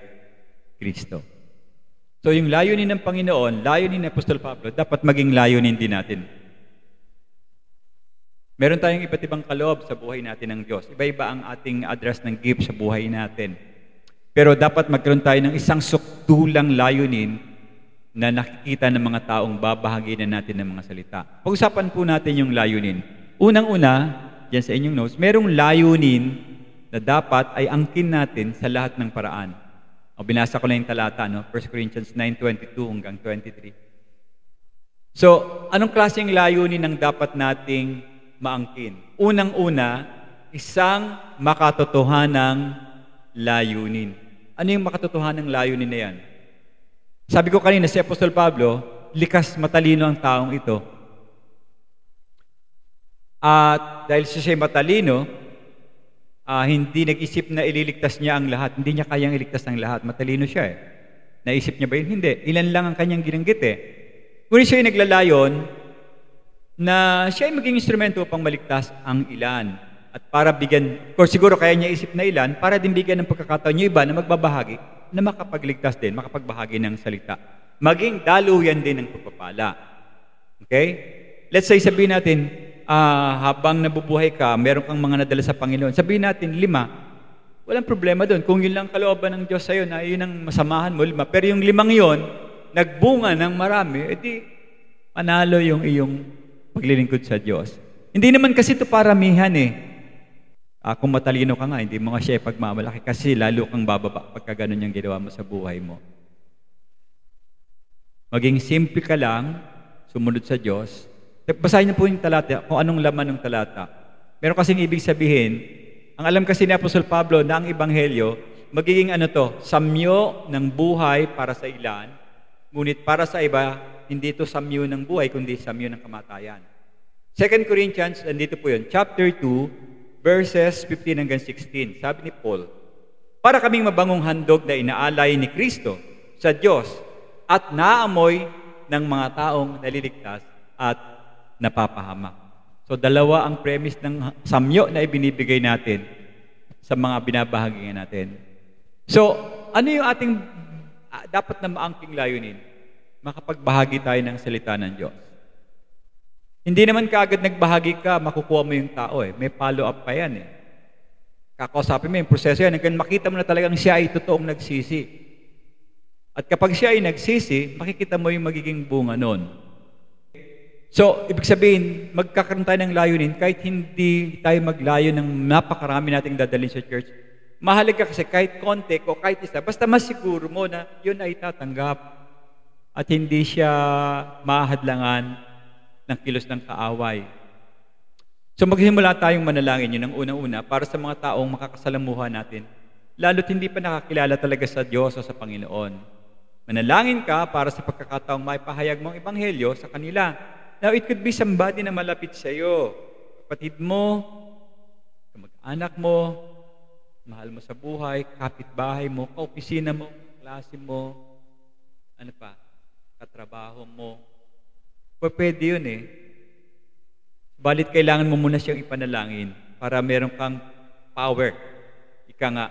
Kristo. So yung layunin ng Panginoon, layunin ni Apostol Pablo, dapat maging layunin din natin. Meron tayong iba't ibang kaloob sa buhay natin ng Diyos. Iba-iba ang ating address ng gift sa buhay natin. Pero dapat magkaroon tayo ng isang sukdulang layunin na nakikita ng mga taong babahagi na natin ng mga salita. Pag-usapan po natin yung layunin. Unang-una, dyan sa inyong notes, merong layunin na dapat ay angkin natin sa lahat ng paraan. O binasa ko lang yung talata, no? 1 Corinthians 9:22 hanggang 23. So, anong klaseng layunin ang dapat nating maangkin? Unang-una, isang makatotohanang layunin. Ano yung makatotohanang layunin na yan? Sabi ko kanina, si Apostol Pablo, likas matalino ang taong ito. At dahil siya matalino, hindi nag-isip na ililigtas niya ang lahat. Hindi niya kayang iligtas ang lahat. Matalino siya eh. Naisip niya ba yun? Hindi. Ilan lang ang kanyang ginanggit eh. Ngunit siya ay naglalayon na siya ay maging instrumento upang maligtas ang ilan. At para bigyan, or siguro kaya niya isip na ilan, para din bigyan ng pagkakataon yung iba na magbabahagi, na makapagligtas din, makapagbahagi ng salita. Maging daluyan din ng pagpapala. Okay? Let's say, sabihin natin, habang nabubuhay ka, meron kang mga nadala sa Panginoon. Sabihin natin, 5. Walang problema doon. Kung yun lang kalooban ng Diyos sa'yo, na yun ang masamahan mo, 5. Pero yung 5 yun, nagbunga ng marami, edi panalo yung iyong paglilingkod sa Diyos. Hindi naman kasi ito paramihan eh. Kung matalino ka nga, hindi mo nga siya pagmamalaki kasi lalo kang bababa pagka ganun yung ginawa mo sa buhay mo. Maging simple ka lang, sumunod sa Diyos. Basahin niyo po yung talata, kung anong laman ng talata. Meron kasing ibig sabihin, ang alam kasi ni Apostol Pablo na ang Ebanghelyo, magiging samyo ng buhay para sa ilan, ngunit para sa iba, hindi ito samyo ng buhay, kundi samyo ng kamatayan. 2 Corinthians, nandito po yun, chapter 2, verses 15 hanggang 16. Sabi ni Paul, para kaming mabangong handog na inaalay ni Kristo sa Diyos at naamoy ng mga taong naliligtas at napapahamak. So, dalawa ang premise ng samyo na ibinibigay natin sa mga binabahagian natin. So, ano yung ating dapat na maangking layunin? Makapagbahagi tayo ng salita ng Diyos. Hindi naman kaagad nagbahagi ka, makukuha mo yung tao eh. May follow-up pa yan eh. Kakausapin mo yung proseso yan. Hanggang makita mo na talagang siya ay totoong nagsisi. At kapag siya ay nagsisi, makikita mo yung magiging bunga nun. So, ibig sabihin, magkakaroon tayo ng layunin kahit hindi tayo maglayo ng napakarami nating dadalhin sa church. Mahalaga kasi kahit konti o kahit isa, basta masiguro mo na yun ay tatanggap at hindi siya mahadlangan ng kilos ng kaaway. So magsimula tayong manalangin yun ang unang-una para sa mga taong makakasalamuha natin, lalo't hindi pa nakakilala talaga sa Diyos o sa Panginoon. Manalangin ka para sa pagkakataong maipahayag mong ebanghelyo sa kanila. Now, it could be somebody na malapit sa iyo. Kapatid mo, kamag-anak mo, mahal mo sa buhay, kapitbahay mo, kaopisina mo, klase mo, katrabaho mo. Pwede yun eh. Balit kailangan mo muna siyang ipanalangin para meron kang power. Ika nga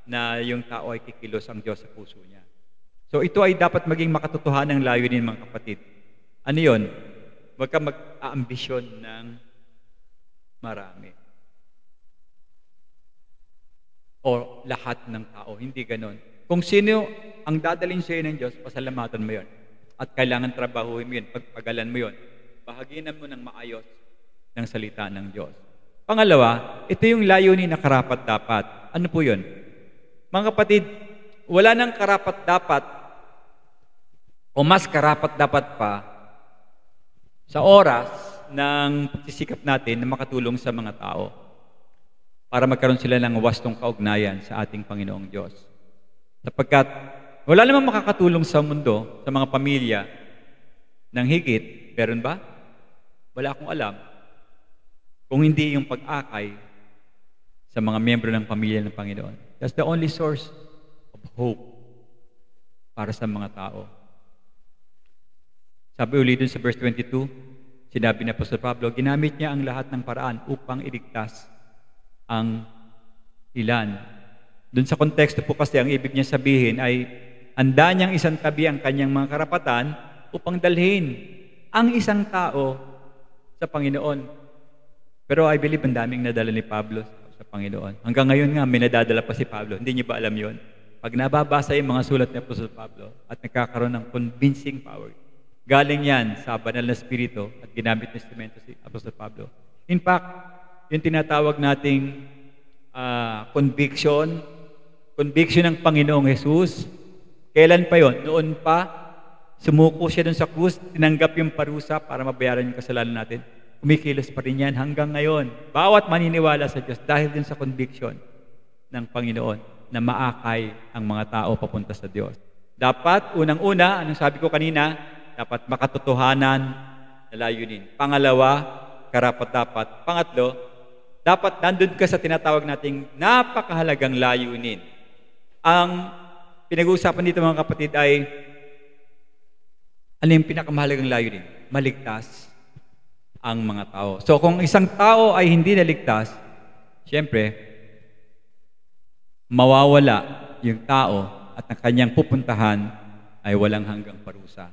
na yung tao ay kikilos ang Diyos sa puso niya. So ito ay dapat maging makatotohanan ng layunin mga kapatid. Ano yun? Huwag ka mag-aambisyon ng marami. o lahat ng tao. Hindi ganon. Kung sino ang dadalhin sa'yo ng Diyos, pasalamatan mo yon. At kailangan trabahuin mo yun, pagpagalan mo yun. Bahaginan mo ng maayos ng salita ng Diyos. Pangalawa, ito yung layunin na karapat-dapat. Ano po yun? Mga kapatid, wala nang karapat-dapat o mas karapat-dapat pa sa oras ng pagsisikap natin na makatulong sa mga tao para magkaroon sila ng wastong kaugnayan sa ating Panginoong Diyos. Sapagkat wala namang makakatulong sa mundo, sa mga pamilya, ng higit, meron ba? Wala akong alam. Kung hindi yung pag-akay sa mga miyembro ng pamilya ng Panginoon. That's the only source of hope para sa mga tao. Sabi ulit dun sa verse 22, sinabi ni Apostol Pablo, ginamit niya ang lahat ng paraan upang iligtas ang ilan. Doon sa konteksto po kasi, ang ibig niya sabihin ay handa niyang isang tabi ang kanyang mga karapatan upang dalhin ang isang tao sa Panginoon. Pero I believe ang daming nadala ni Pablo sa Panginoon. Hanggang ngayon nga, may nadadala pa si Pablo. Hindi niyo ba alam yon? Pag nababasa yung mga sulat ni Apostol Pablo at nagkakaroon ng convincing power, galing yan sa banal na spirito at ginamit na instrumento si Apostol Pablo. In fact, yung tinatawag nating conviction ng Panginoong Jesus, kailan pa yon? Noon pa, sumuko siya dun sa krus, tinanggap yung parusa para mabayaran yung kasalanan natin. Kumikilos pa rin yan hanggang ngayon. Bawat maniniwala sa Diyos dahil din sa conviction ng Panginoon na maakay ang mga tao papunta sa Diyos. Dapat, unang-una, anong sabi ko kanina, dapat makatotohanan na layunin. Pangalawa, karapat-dapat. Pangatlo, dapat nandun ka sa tinatawag nating napakahalagang layunin. Ang pinag-uusapan dito mga kapatid ay ano yung pinakamahalagang layunin? Maligtas ang mga tao. So kung isang tao ay hindi naligtas, siyempre, mawawala yung tao at ang kanyang pupuntahan ay walang hanggang parusa.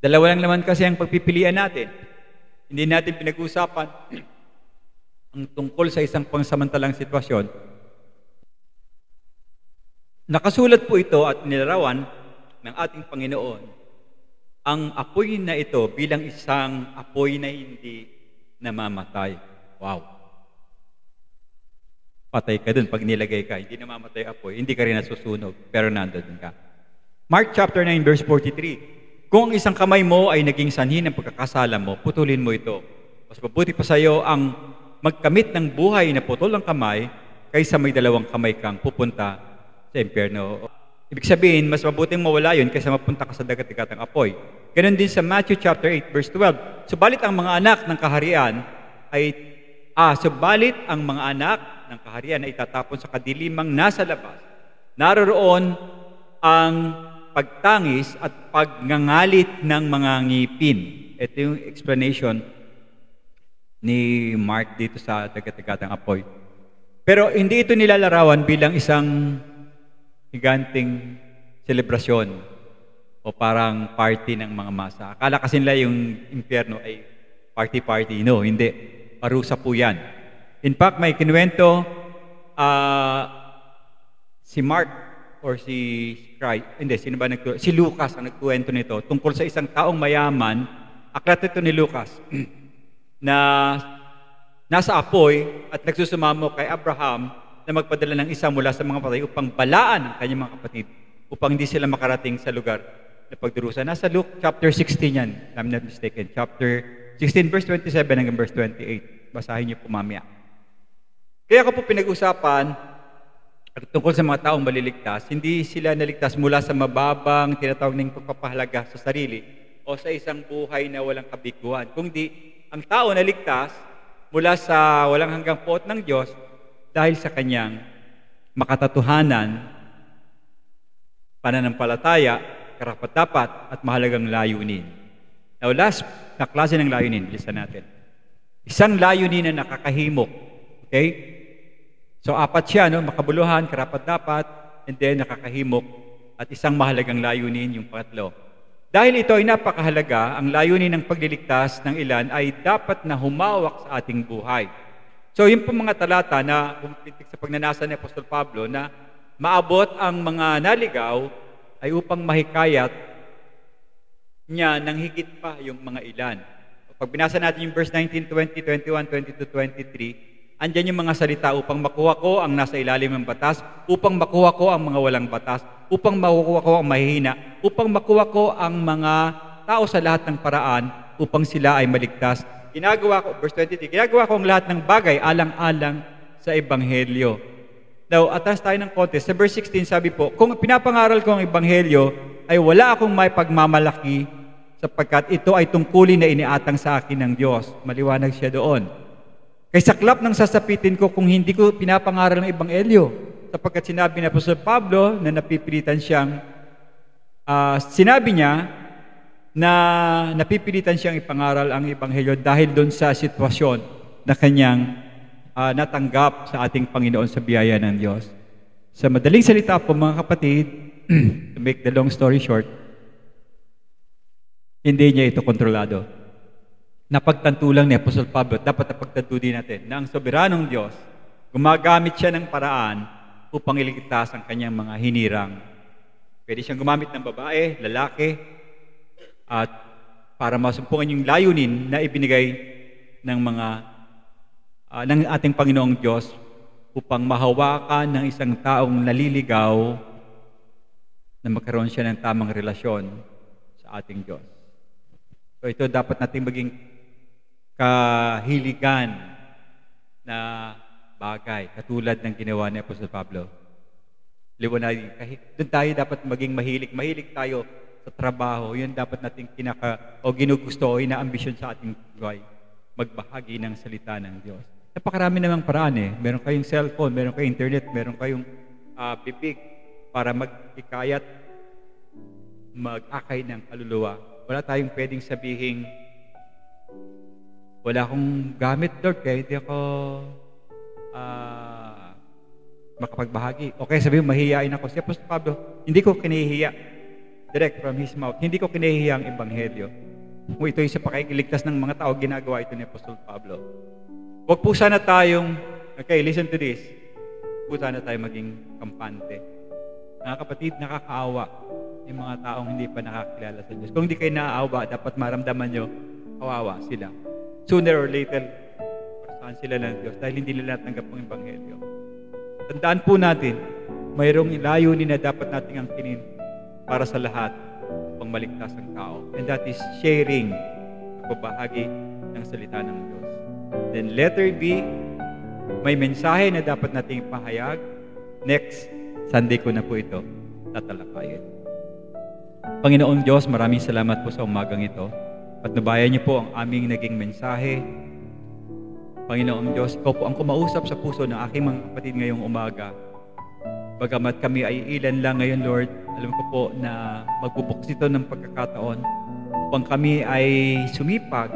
Dalawa lang naman kasi ang pagpipilian natin. Hindi natin pinag-uusapan ang tungkol sa isang pansamantalang sitwasyon. Nakasulat po ito at nilarawan ng ating Panginoon ang apoy na ito bilang isang apoy na hindi namamatay. Wow! Patay ka dun pag nilagay ka. Hindi namamatay apoy. Hindi ka rin nasusunog. Pero nandun ka. Mark chapter 9 verse 43. Kung isang kamay mo ay naging sanhi ng pagkakasala mo, putulin mo ito. Mas mabuti pa sa iyo ang magkamit ng buhay na putol ang kamay kaysa may dalawang kamay kang pupunta sa impyerno. Ibig sabihin, mas mabuting mawala yun kaysa mapunta ka sa dagat-dagatang apoy. Ganon din sa Matthew chapter 8 verse 12. Subalit ang mga anak ng kaharian ay itatapon sa kadilimang nasa labas. Naroroon ang pagtangis at pagngangalit ng mga ngipin. Ito yung explanation ni Mark dito sa dagat-dagatang apoy. Pero hindi ito nilalarawan bilang isang higanting selebrasyon o parang party ng mga masa. Akala kasi nila yung impyerno ay party-party. No, hindi. Parusa po yan. In fact, may kinuwento si Mark or si si Lucas ang nagkuwento nito tungkol sa isang taong mayaman. Aklat ito ni Lucas na nasa apoy at nagsusumamo kay Abraham na magpadala ng isa mula sa mga patay upang balaan ang kanyang mga kapatid upang hindi sila makarating sa lugar na pagdurusa. Nasa Luke chapter 16 yan, if I'm not mistaken. Chapter 16 verse 27 hanggang verse 28. Basahin niyo po mamaya. Kaya ko po pinag-usapan tungkol sa mga taong maliligtas, hindi sila naligtas mula sa mababang tinatawag ng pagpapahalaga sa sarili o sa isang buhay na walang kabiguan. Kundi ang tao naligtas mula sa walang hanggang poot ng Diyos dahil sa kanyang makatotohanan, pananampalataya, karapat-dapat at mahalagang layunin. Now last na klase ng layunin, bilisan natin. Isang layunin na nakakahimok. Okay? So apat siya, no? Makabuluhan, karapat-dapat, and then nakakahimok, at isang mahalagang layunin, yung pangatlo. Dahil ito ay napakahalaga, ang layunin ng pagliligtas ng ilan ay dapat na humawak sa ating buhay. So, yun po mga talata na pumipitik sa pagnanasa ni Apostol Pablo na maabot ang mga naligaw ay upang mahikayat niya ng higit pa yung mga ilan. Pag binasa natin yung verse 19, 20, 21, 22, 23, andyan yung mga salita upang makuha ko ang nasa ilalim ng batas, upang makuha ko ang mga walang batas, upang makuha ko ang mahihina, upang makuha ko ang mga tao sa lahat ng paraan, upang sila ay maligtas. Ginagawa ko, verse 23, ginagawa ko ang lahat ng bagay alang-alang sa Ebanghelyo. Now, atas tayo ng konti. Sa verse 16, sabi po, kung pinapangaral ko ang Ebanghelyo, ay wala akong may pagmamalaki sapagkat ito ay tungkulin na iniatang sa akin ng Diyos. Maliwanag siya doon. Kay saklap ng sasapitin ko kung hindi ko pinapangaral ng Ebanghelyo. Sapagkat sinabi ni Apostol Pablo na napipilitan siyang, sinabi niya na napipilitan siyang ipangaral ang Ebanghelyo dahil doon sa sitwasyon na kanyang natanggap sa ating Panginoon sa biyaya ng Diyos. Sa madaling salita po mga kapatid, to make the long story short, hindi niya ito kontrolado. Napagtanto lang ni Apostol Pablo, dapat napagtanto din natin, na ang soberanong Diyos, gumagamit siya ng paraan upang iligtas ang kanyang mga hinirang. Pwede siyang gumamit ng babae, lalaki, at para masumpungan yung layunin na ibinigay ng ng ating Panginoong Diyos upang mahawakan ng isang taong naliligaw na magkaroon siya ng tamang relasyon sa ating Diyos. So ito dapat nating maging kahiligan na bagay, katulad ng ginawa ni Apostol Pablo. Liwanagin, doon tayo dapat maging mahilig. Mahilig tayo sa trabaho. Yun dapat nating ginugusto o inaambisyon sa ating buhay. Magbahagi ng salita ng Diyos. Napakarami namang paraan eh. Meron kayong cellphone, meron kayong internet, meron kayong bibig para mag-ikayat, mag-akay ng kaluluwa. Wala tayong pwedeng sabihin, wala akong gamit, Lord, kaya hindi ako makapagbahagi. Okay, sabihin, mahihiyain ako. Si Apostol Pablo, hindi ko kinahihiya. Direct from his mouth. Hindi ko kinahihiya ang Ebanghelyo. Kung ito sa pakikiligtas ng mga tao, ginagawa ito ni Apostol Pablo. Huwag po sana tayong, okay, listen to this. Huwag po sana tayo maging kampante. Mga kapatid, nakakaawa yung mga taong hindi pa nakakilala sa Diyos. Kung hindi kayo naaawa, dapat maramdaman nyo, kawawa sila. Sooner or later, parasahan sila ng Diyos dahil hindi nila natanggap ang Ebanghelyo. Tandaan po natin, mayroong layunin na dapat nating angkinin para sa lahat upang maligtas ang tao. And that is sharing, pagbahagi ng salita ng Diyos. Then letter B, may mensahe na dapat nating ipahayag. Next Sunday ko na po ito tatalakayin. Panginoong Diyos, maraming salamat po sa umagang ito. Patnubayan niyo po ang aming naging mensahe. Panginoong Diyos, ikaw po ang kumausap sa puso ng aking mga kapatid ngayong umaga. Bagamat kami ay ilan lang ngayon, Lord, alam ko po na magbubukas ito ng pagkakataon upang kami ay sumipag.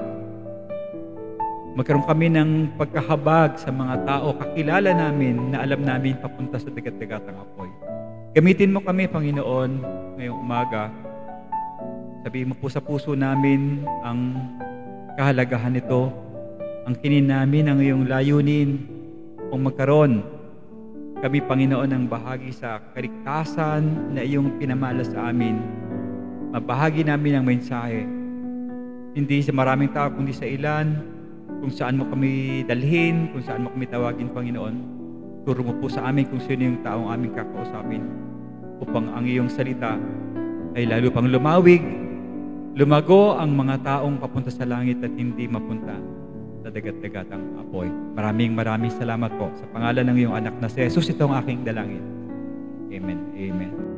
Magkaroon kami ng pagkahabag sa mga tao, kakilala namin na alam namin papunta sa dagat-dagatang apoy. Gamitin mo kami, Panginoon, ngayong umaga. Sabihin mo po sa puso namin ang kahalagahan nito. Ang kinin namin ang iyong layunin kung magkaroon kami, Panginoon, ng bahagi sa kaligtasan na iyong pinamala sa amin. Mabahagi namin ang mensahe. Hindi sa maraming tao, kundi sa ilan, kung saan mo kami dalhin, kung saan mo kami tawagin, Panginoon. Turo mo po sa amin kung sino yung taong aming kakausapin upang ang iyong salita ay lalo pang lumawig, lumago ang mga taong papunta sa langit at hindi mapunta sa dagat-dagatang apoy. Maraming salamat po. Sa pangalan ng iyong anak na si Jesus, ito ang aking dalangin. Amen. Amen.